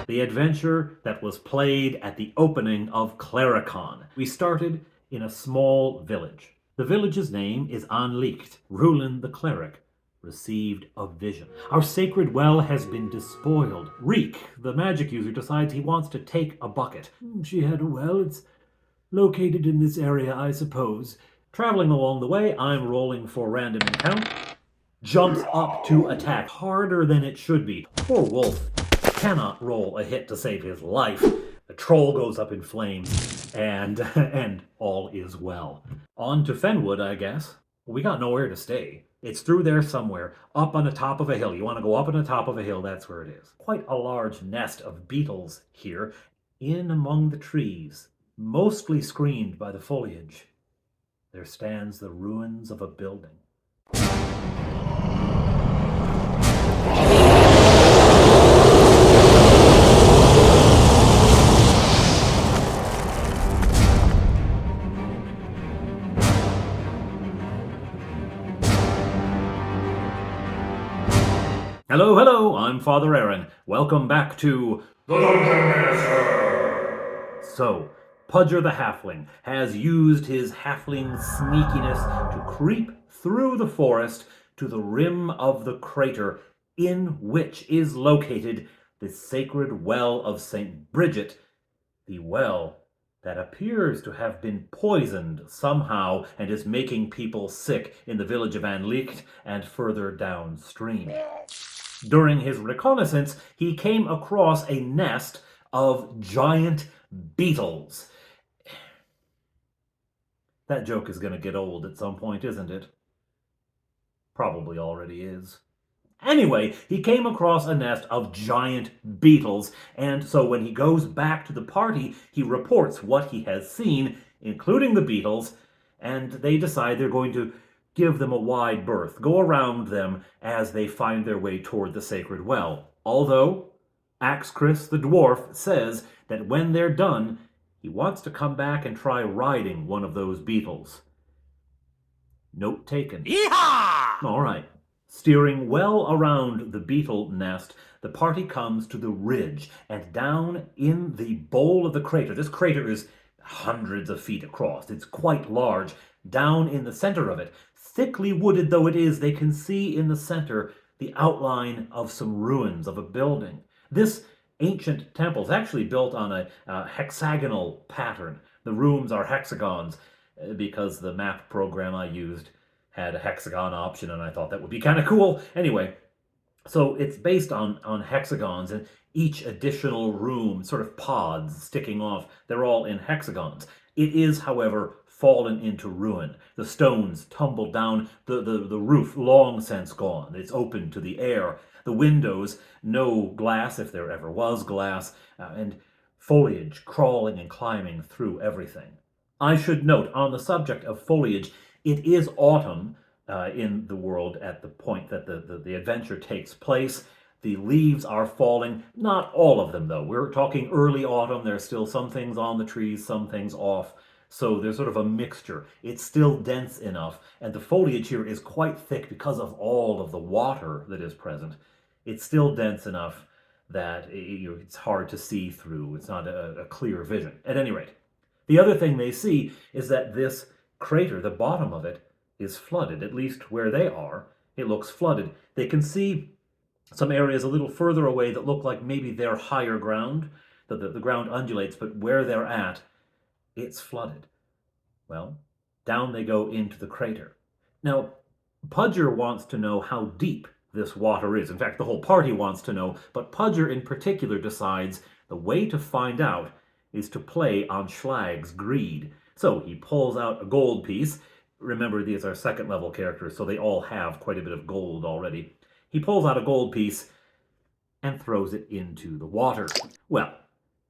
the adventure that was played at the opening of CleriCon. We started in a small village. The village's name is Anlicht. Rulin the cleric received a vision. Our sacred well has been despoiled. Reek, the magic user, decides he wants to take a bucket. She had a well. It's located in this area, I suppose. Traveling along the way, I'm rolling for random encounter. Jumps up to attack harder than it should be. Poor wolf cannot roll a hit to save his life. The troll goes up in flames, and all is well. On to Fenwood, I guess. We got nowhere to stay. It's through there somewhere, up on the top of a hill. You want to go up on the top of a hill, that's where it is. Quite a large nest of beetles here, in among the trees, mostly screened by the foliage. There stands the ruins of a building. Hello, hello, I'm Father Aaron. Welcome back to The Dungeon Minister. So, Pudger the Halfling has used his halfling sneakiness to creep through the forest to the rim of the crater in which is located the sacred well of St. Bridget, the well that appears to have been poisoned somehow and is making people sick in the village of Anlicht and further downstream. During his reconnaissance, he came across a nest of giant beetles. That joke is going to get old at some point, isn't it? Probably already is. Anyway, he came across a nest of giant beetles, and so when he goes back to the party, he reports what he has seen, including the beetles, and they decide they're going to give them a wide berth, go around them as they find their way toward the sacred well. Although, Axchris the dwarf says that when they're done, he wants to come back and try riding one of those beetles. Note taken. Yeehaw! All right. Steering well around the beetle nest, the party comes to the ridge, and down in the bowl of the crater, this crater is hundreds of feet across, it's quite large, down in the center of it, thickly wooded though it is, they can see in the center the outline of some ruins of a building. This ancient temple is actually built on a hexagonal pattern. The rooms are hexagons because the map program I used had a hexagon option, and I thought that would be kind of cool. Anyway, so it's based on hexagons, and each additional room, sort of pods sticking off, they're all in hexagons. It is, however, fallen into ruin. The stones tumbled down, the roof long since gone. It's open to the air. The windows, no glass if there ever was glass, and foliage crawling and climbing through everything. I should note, on the subject of foliage, it is autumn in the world at the point that the adventure takes place. The leaves are falling, not all of them though. We're talking early autumn. There's still some things on the trees, some things off. So there's sort of a mixture. It's still dense enough, and the foliage here is quite thick because of all of the water that is present. It's still dense enough that it's hard to see through. It's not a clear vision. At any rate, the other thing they see is that this crater, the bottom of it, is flooded. At least where they are, it looks flooded. They can see some areas a little further away that look like maybe they're higher ground. The ground undulates, but where they're at, it's flooded. Well, down they go into the crater. Now, Pudger wants to know how deep this water is. In fact, the whole party wants to know, but Pudger in particular decides the way to find out is to play on Schlag's greed. So he pulls out a gold piece. Remember, these are second level characters, so they all have quite a bit of gold already. He pulls out a gold piece and throws it into the water. Well,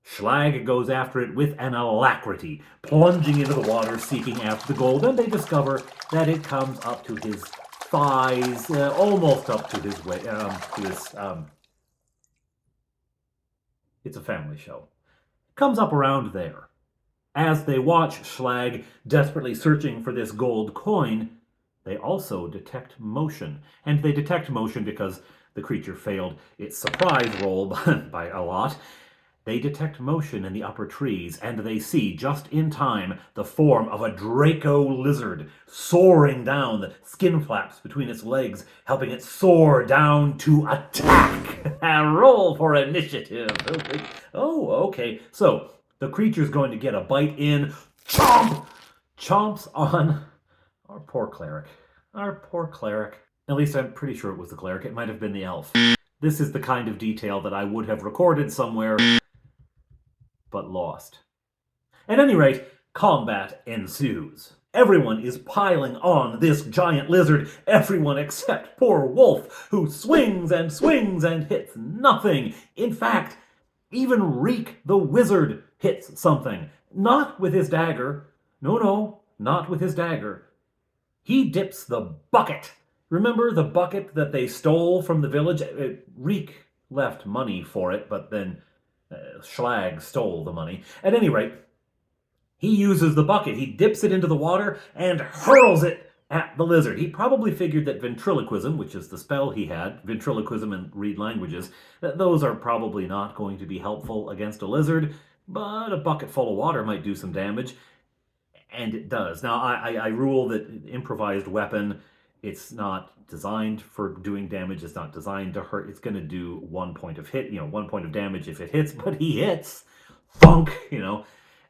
Schlag goes after it with an alacrity, plunging into the water, seeking after the gold, and they discover that it comes up to his thighs, almost up to his waist. It's a family show. Comes up around there. As they watch Schlag desperately searching for this gold coin, they also detect motion. And they detect motion because the creature failed its surprise roll by a lot. They detect motion in the upper trees, and they see, just in time, the form of a Draco lizard soaring down, the skin flaps between its legs, helping it soar down to attack. Roll for initiative. Oh, okay. So, the creature's going to get a bite in. Chomp! Chomps on our poor cleric. Our poor cleric. At least I'm pretty sure it was the cleric. It might have been the elf. This is the kind of detail that I would have recorded somewhere, but lost. At any rate, combat ensues. Everyone is piling on this giant lizard, everyone except poor Wolf, who swings and hits nothing. In fact, even Reek the wizard hits something. Not with his dagger. No, not with his dagger. He dips the bucket. Remember the bucket that they stole from the village? Reek left money for it, but then Schlag stole the money. At any rate, he uses the bucket. He dips it into the water and hurls it at the lizard. He probably figured that ventriloquism, which is the spell he had, ventriloquism and read languages, those are probably not going to be helpful against a lizard, but a bucket full of water might do some damage, and it does. Now, I rule that improvised weapon, it's not designed for doing damage. It's not designed to hurt. It's going to do 1 point of hit, 1 point of damage if it hits, but he hits. Thunk,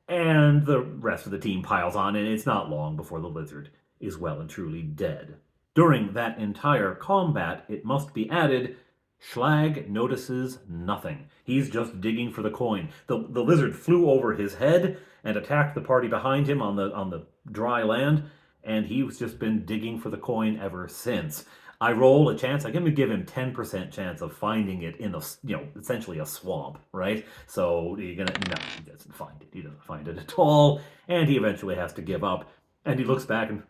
and the rest of the team piles on, and it's not long before the lizard is well and truly dead. During that entire combat, it must be added, Schlag notices nothing. He's just digging for the coin. The lizard flew over his head and attacked the party behind him on the dry land, and he's just been digging for the coin ever since. I roll a chance. I'm going to give him 10% chance of finding it in essentially a swamp, right? So no, he doesn't find it. He doesn't find it at all, and he eventually has to give up. And he looks back and,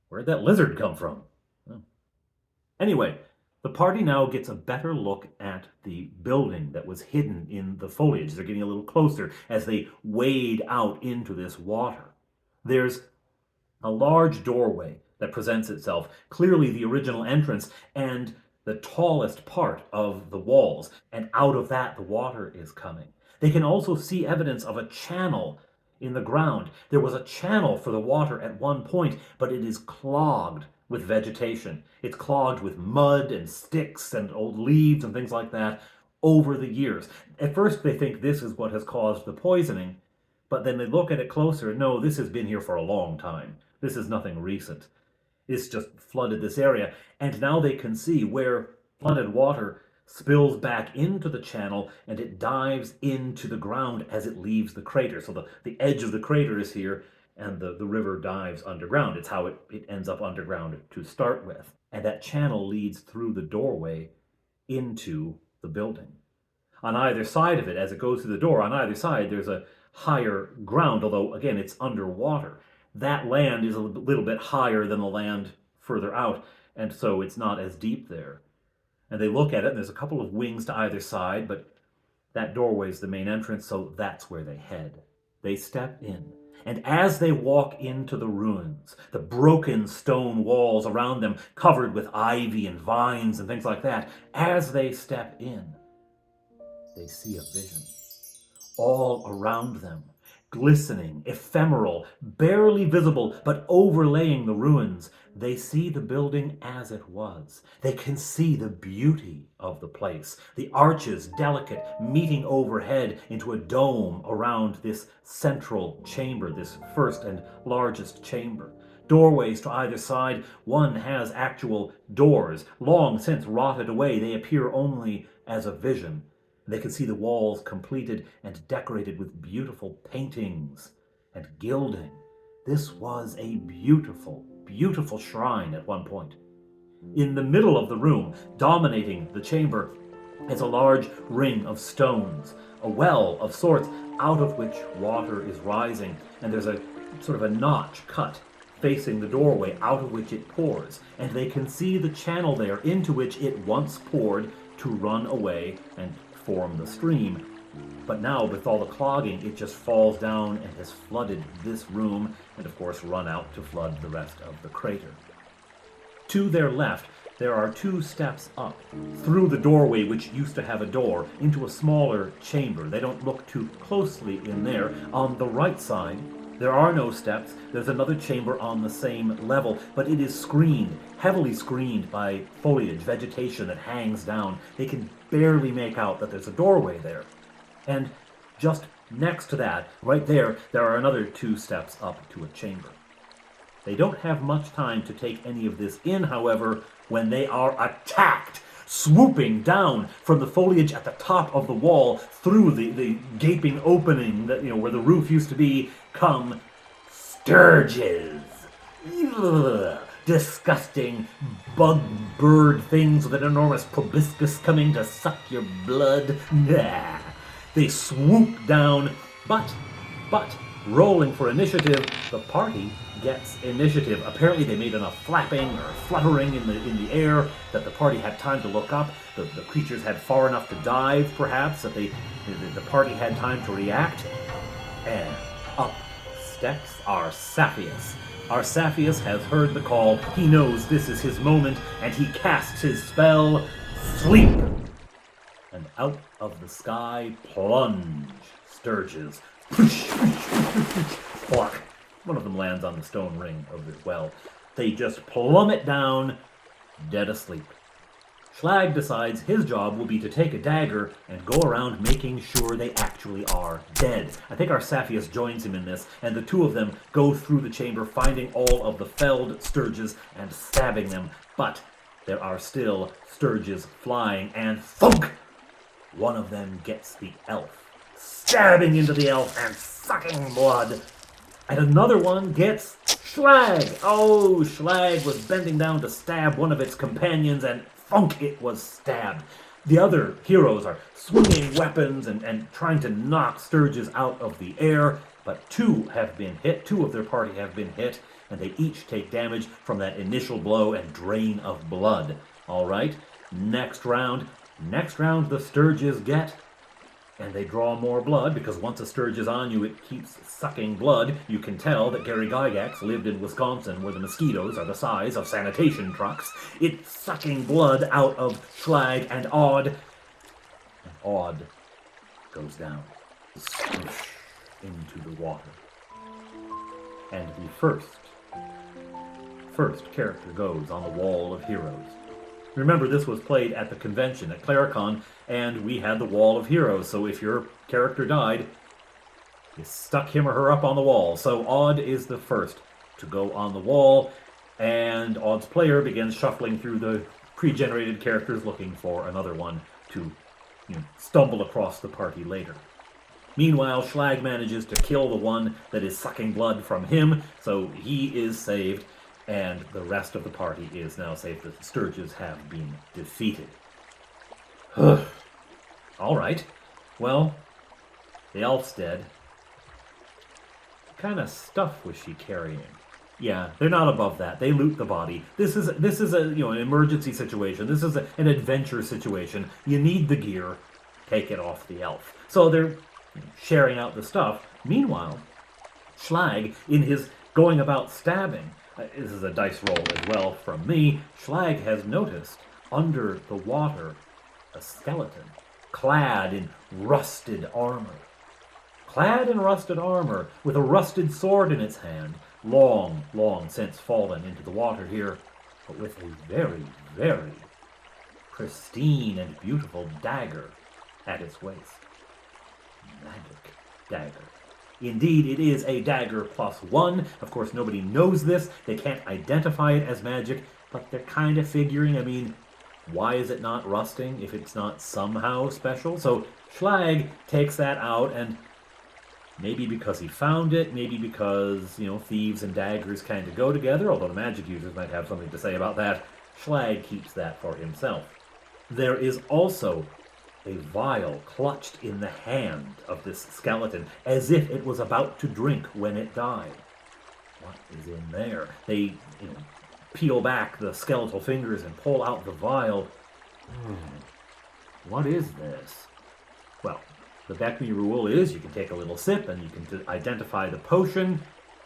where'd that lizard come from? Oh. Anyway, the party now gets a better look at the building that was hidden in the foliage. They're getting a little closer as they wade out into this water. There's a large doorway that presents itself, clearly the original entrance and the tallest part of the walls, and out of that the water is coming. They can also see evidence of a channel in the ground. There was a channel for the water at one point, but it is clogged with vegetation. It's clogged with mud and sticks and old leaves and things like that over the years. At first they think this is what has caused the poisoning, but then they look at it closer. No, this has been here for a long time. This is nothing recent. It's just flooded this area, and now they can see where flooded water spills back into the channel, and it dives into the ground as it leaves the crater. So the edge of the crater is here, and the river dives underground. It's how it ends up underground to start with. And that channel leads through the doorway into the building. On either side of it, as it goes through the door, on either side, there's a higher ground, although, again, it's underwater. That land is a little bit higher than the land further out, and so it's not as deep there. And they look at it, and there's a couple of wings to either side, but that doorway is the main entrance, so that's where they head. They step in, and as they walk into the ruins, the broken stone walls around them covered with ivy and vines and things like that, as they step in, they see a vision. All around them, glistening, ephemeral, barely visible, but overlaying the ruins, they see the building as it was. They can see the beauty of the place, the arches, delicate, meeting overhead into a dome around this central chamber, this first and largest chamber. Doorways to either side. One has actual doors, long since rotted away. They appear only as a vision. They can see the walls completed and decorated with beautiful paintings and gilding. This was a beautiful, beautiful shrine at one point. In the middle of the room, dominating the chamber, is a large ring of stones, a well of sorts, out of which water is rising, and there's a sort of a notch cut facing the doorway, out of which it pours, and they can see the channel there into which it once poured to run away and form the stream. But now, with all the clogging, it just falls down and has flooded this room, and of course run out to flood the rest of the crater. To their left, there are 2 steps up through the doorway, which used to have a door, into a smaller chamber. They don't look too closely in there. On the right side, there are no steps. There's another chamber on the same level, but it is screened, heavily screened by foliage, vegetation that hangs down. They can barely make out that there's a doorway there. And just next to that, right there, there are another 2 steps up to a chamber. They don't have much time to take any of this in, however, when they are attacked, swooping down from the foliage at the top of the wall through the gaping opening that, where the roof used to be, come stirges. Ugh. Disgusting bug bird things with an enormous proboscis coming to suck your blood. Nah. They swoop down, but rolling for initiative, the party gets initiative. Apparently they made enough flapping or fluttering in the air that the party had time to look up. The creatures had far enough to dive, perhaps, that the party had time to react. And up steps Arsacius. Arsacius has heard the call. He knows this is his moment, and he casts his spell, Sleep. And out of the sky plunge stirges. Pluck. One of them lands on the stone ring of the well. They just plummet down, dead asleep. Schlag decides his job will be to take a dagger and go around making sure they actually are dead. I think Arsacius joins him in this, and the 2 of them go through the chamber, finding all of the felled stirges and stabbing them. But there are still stirges flying, and thunk! One of them gets the elf, stabbing into the elf and sucking blood. And another one gets Schlag. Oh, Schlag was bending down to stab one of its companions, and thunk, it was stabbed. The other heroes are swinging weapons and trying to knock stirges out of the air, but 2 have been hit. 2 of their party have been hit, and they each take damage from that initial blow and drain of blood. All right, next round the stirges get, and they draw more blood, because once a stirge is on you, it keeps sucking blood. You can tell that Gary Gygax lived in Wisconsin, where the mosquitoes are the size of sanitation trucks. It's sucking blood out of Schlag and Odd. And Odd goes down, swoosh, into the water. And the first character goes on the Wall of Heroes. Remember, this was played at the convention at CleriCon, and we had the Wall of Heroes, so if your character died, you stuck him or her up on the wall. So Odd is the first to go on the wall, and Odd's player begins shuffling through the pre-generated characters looking for another one to stumble across the party later. Meanwhile, Schlag manages to kill the one that is sucking blood from him, so he is saved, and the rest of the party is now safe. The stirges have been defeated. All right. Well, the elf's dead. What kind of stuff was she carrying? Yeah, they're not above that. They loot the body. This is a an emergency situation. This is an adventure situation. You need the gear. Take it off the elf. So they're sharing out the stuff. Meanwhile, Schlag, in his going about stabbing, this is a dice roll as well from me, Schlag has noticed under the water a skeleton clad in rusted armor. Clad in rusted armor, with a rusted sword in its hand, long since fallen into the water here, but with a very, very pristine and beautiful dagger at its waist. Magic dagger. Indeed, it is a dagger +1. Of course, nobody knows this. They can't identify it as magic, but they're kind of figuring, why is it not rusting if it's not somehow special? So Schlag takes that out, and maybe because he found it, maybe because, thieves and daggers kind of go together, although the magic users might have something to say about that, Schlag keeps that for himself. There is also a vial clutched in the hand of this skeleton, as if it was about to drink when it died. What is in there? They, peel back the skeletal fingers and pull out the vial. What is this? Well, the BECMI rule is you can take a little sip and you can identify the potion.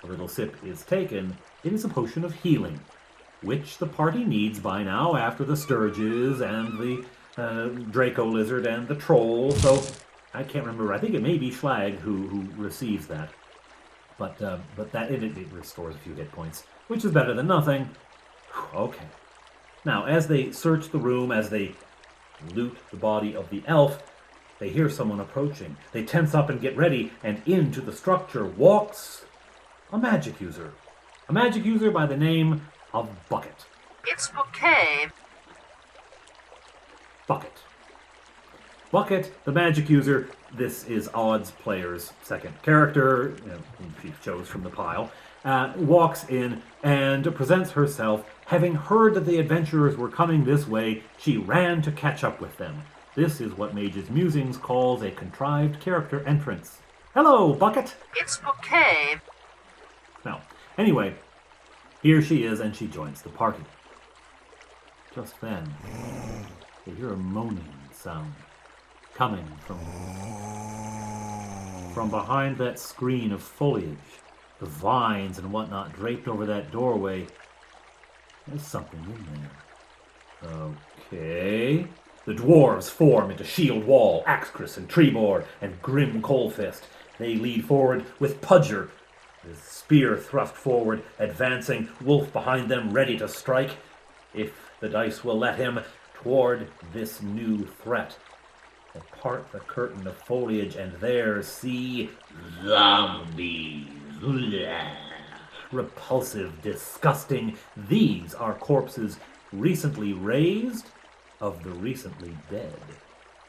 A little sip is taken. It is a potion of healing. which the party needs by now after the stirges and the Draco lizard and the troll. So I can't remember. I think it may be Schlag who receives that. But that it restores a few hit points, which is better than nothing. Okay. Now, as they search the room, as they loot the body of the elf, they hear someone approaching. They tense up and get ready, and into the structure walks a magic user. A magic user by the name of Bucket. It's okay. Bucket. Bucket, the magic user. This is Odd's player's second character, whom she chose from the pile, walks in and presents herself. Having heard that the adventurers were coming this way, she ran to catch up with them. This is what Mage's Musings calls a contrived character entrance. Hello, Bucket! It's okay. Now, anyway, here she is, and she joins the party. Just then, they hear a moaning sound coming from behind that screen of foliage, the vines and whatnot draped over that doorway. There's something in there. Okay. The dwarves form into Shield Wall, Axcris and Trebor, and Grim Coalfist. They lead forward with Pudger, his spear thrust forward, advancing, Wolf behind them, ready to strike, if the dice will let him, toward this new threat. They part the curtain of foliage, and there see zombies. Repulsive, disgusting. These are corpses recently raised of the recently dead.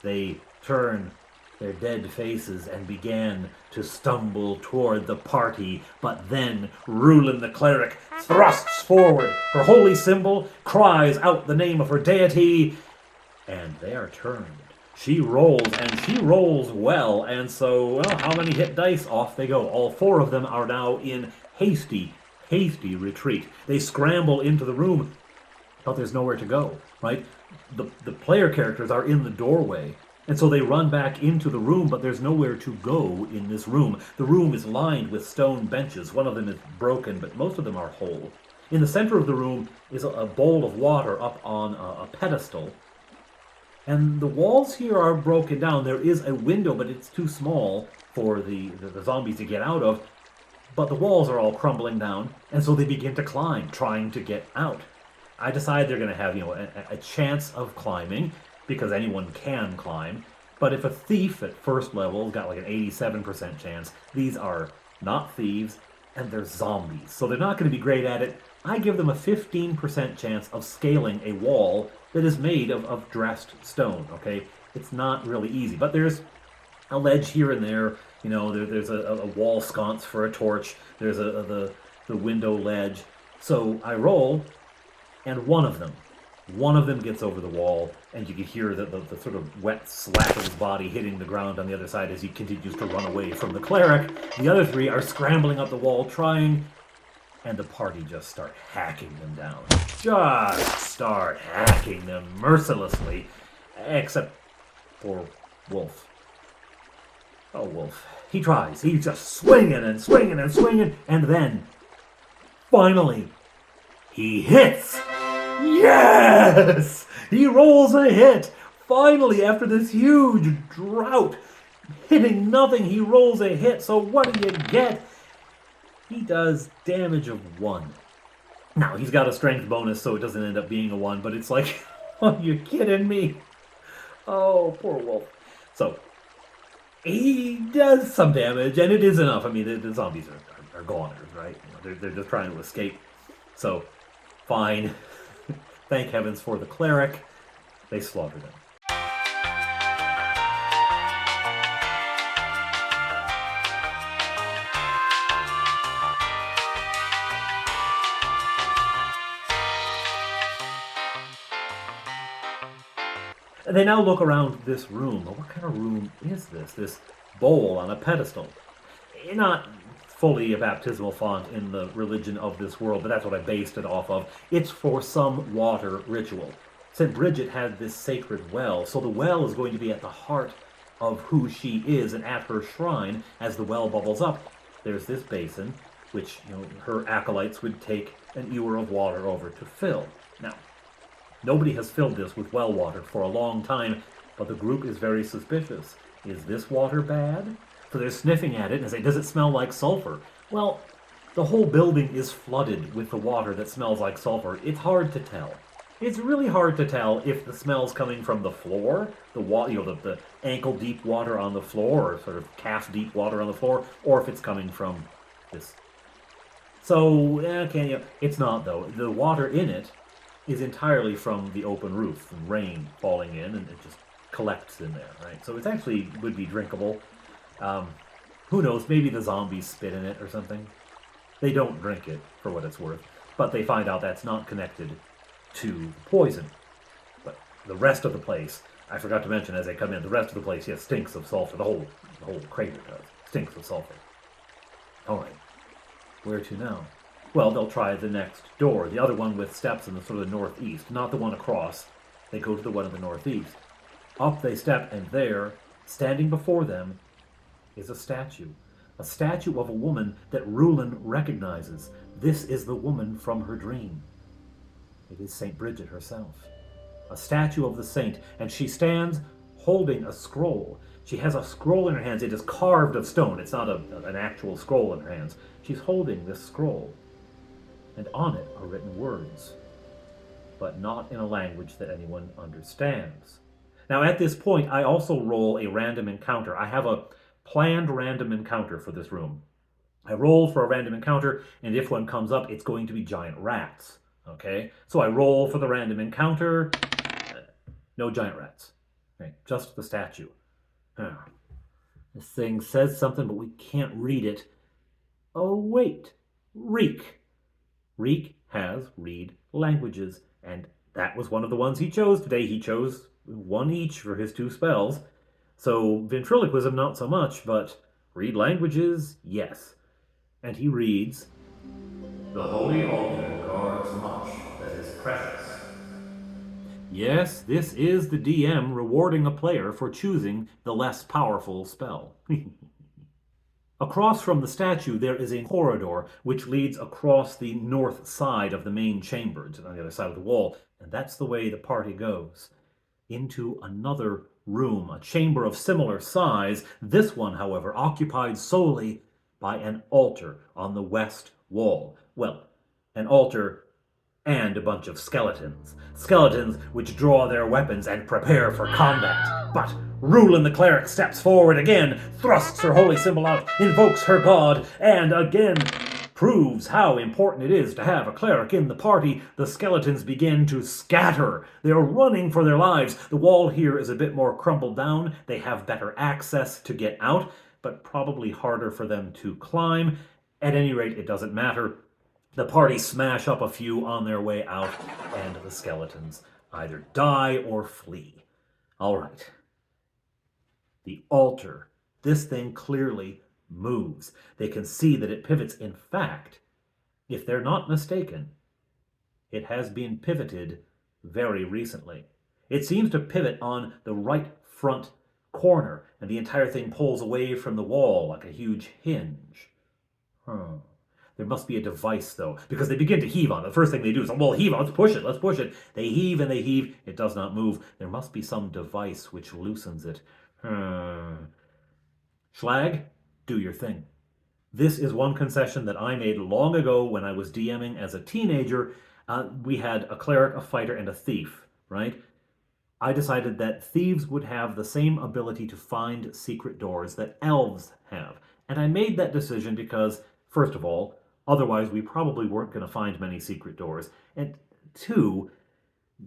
They turn their dead faces and began to stumble toward the party, but then Rulin the cleric thrusts forward her holy symbol, cries out the name of her deity, and they are turned. She rolls, and she rolls well, and so, well, how many hit dice? Off they go. All four of them are now in hasty retreat. They scramble into the room, but there's nowhere to go, right? The player characters are in the doorway, and so they run back into the room, but there's nowhere to go in this room. The room is lined with stone benches. One of them is broken, but most of them are whole. In the center of the room is a bowl of water up on a pedestal, and the walls here are broken down. There is a window, but it's too small for the zombies to get out of. But the walls are all crumbling down, and so they begin to climb, trying to get out. I decide they're going to have, a chance of climbing, because anyone can climb. But if a thief at first level got like an 87% chance, these are not thieves, and they're zombies. So they're not going to be great at it. I give them a 15% chance of scaling a wall that is made of dressed stone, okay? It's not really easy, but there's a ledge here and there. There's a wall sconce for a torch. There's the window ledge. So I roll, and one of them gets over the wall, and you can hear the sort of wet slap of his body hitting the ground on the other side as he continues to run away from the cleric. The other three are scrambling up the wall, trying, and the party just start hacking them down. Just start hacking them mercilessly, except for Wolf. Oh, Wolf. He tries. He's just swinging and swinging and swinging, and then, finally, he hits! Yes! He rolls a hit! Finally, after this huge drought, hitting nothing, he rolls a hit. So what do you get? He does damage of 1. Now, he's got a strength bonus, so it doesn't end up being a 1, but it's like, are you kidding me? Oh, poor Wolf. So, he does some damage, and it is enough. I mean, the zombies are goners, right? They're just trying to escape. So, fine. Thank heavens for the cleric. They slaughter them. And they now look around this room. Well, what kind of room is this? This bowl on a pedestal. Not fully a baptismal font in the religion of this world, but that's what I based it off of. It's for some water ritual. St. Bridget had this sacred well, so the well is going to be at the heart of who she is, and at her shrine, as the well bubbles up, there's this basin, which her acolytes would take an ewer of water over to fill. Now, nobody has filled this with well water for a long time, but the group is very suspicious. Is this water bad? So they're sniffing at it and say, does it smell like sulfur? Well, the whole building is flooded with the water that smells like sulfur. It's hard to tell. It's really hard to tell if the smell's coming from the floor, the ankle-deep water on the floor, or sort of calf-deep water on the floor, or if it's coming from this. So, it's not, though. The water in it is entirely from the open roof, and rain falling in, and it just collects in there, right? So it actually would be drinkable. Who knows, maybe the zombies spit in it or something. They don't drink it, for what it's worth, but they find out that's not connected to poison. But the rest of the place, I forgot to mention as they come in, the rest of the place, yes, stinks of sulfur. The whole crater does. Stinks of sulfur. Alright. Where to now? Well, they'll try the next door, the other one with steps in the sort of the northeast, not the one across. They go to the one in the northeast. Up they step, and there, standing before them, is a statue. A statue of a woman that Rulin recognizes. This is the woman from her dream. It is St. Bridget herself. A statue of the saint, and she stands holding a scroll. She has a scroll in her hands. It is carved of stone. It's not an actual scroll in her hands. She's holding this scroll, and on it are written words, but not in a language that anyone understands. Now, at this point, I also roll a random encounter. I have a planned random encounter for this room. I roll for a random encounter, and if one comes up, it's going to be giant rats. Okay? So I roll for the random encounter. No giant rats. Right? Just the statue. This thing says something, but we can't read it. Oh, wait. Reek. Reek has read languages, and that was one of the ones he chose today. He chose one each for his 2 spells. So ventriloquism, not so much, but read languages, yes. And he reads, "The holy altar guards much that is precious." Yes, this is the DM rewarding a player for choosing the less powerful spell. Across from the statue, there is a corridor which leads across the north side of the main chamber, on the other side of the wall, and that's the way the party goes. Into another room, a chamber of similar size, this one, however, occupied solely by an altar on the west wall. Well, an altar and a bunch of skeletons. Skeletons which draw their weapons and prepare for combat. But Rulin the cleric steps forward again, thrusts her holy symbol out, invokes her god, and again proves how important it is to have a cleric in the party. The skeletons begin to scatter. They are running for their lives. The wall here is a bit more crumbled down. They have better access to get out, but probably harder for them to climb. At any rate, it doesn't matter. The party smash up a few on their way out, and the skeletons either die or flee. All right. The altar. This thing clearly moves. They can see that it pivots. In fact, if they're not mistaken, it has been pivoted very recently. It seems to pivot on the right front corner, and the entire thing pulls away from the wall like a huge hinge. There must be a device, though, because they begin to heave on it. The first thing they do is, well, heave on, let's push it, let's push it. They heave and they heave. It does not move. There must be some device which loosens it. Schlag, do your thing. This is one concession that I made long ago when I was DMing as a teenager. We had a cleric, a fighter, and a thief, right? I decided that thieves would have the same ability to find secret doors that elves have. And I made that decision because, first of all, otherwise we probably weren't going to find many secret doors. And 2,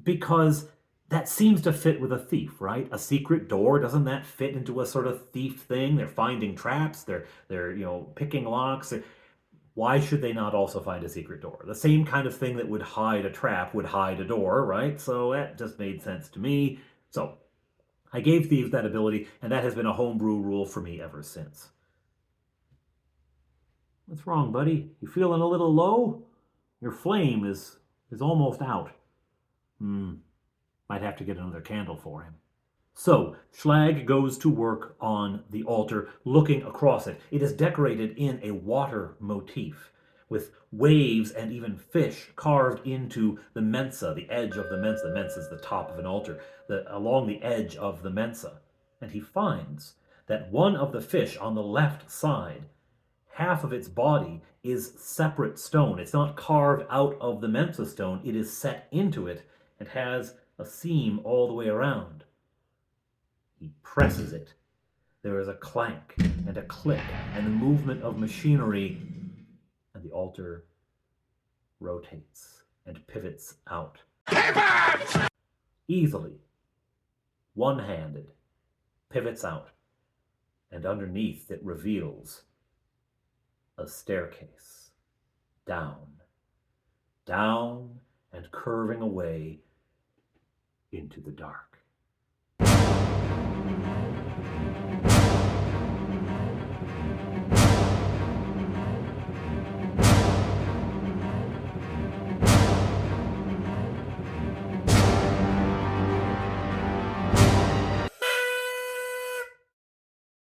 because that seems to fit with a thief, right? A secret door, doesn't that fit into a sort of thief thing? They're finding traps, they're picking locks. Why should they not also find a secret door? The same kind of thing that would hide a trap would hide a door, right? So that just made sense to me. So I gave thieves that ability, and that has been a homebrew rule for me ever since. What's wrong, buddy? You feeling a little low? Your flame is almost out. Might have to get another candle for him. So, Schlag goes to work on the altar, looking across it. It is decorated in a water motif. with waves and even fish carved into the mensa, the edge of the mensa. The mensa is the top of an altar, along the edge of the mensa. And he finds that one of the fish on the left side, half of its body is separate stone. It's not carved out of the mensa stone, it is set into it and has a seam all the way around. He presses it. There is a clank and a click and the movement of machinery, and the altar rotates and pivots out. Pivot! Easily, one-handed, pivots out, and underneath it reveals a staircase. Down, down, and curving away into the dark.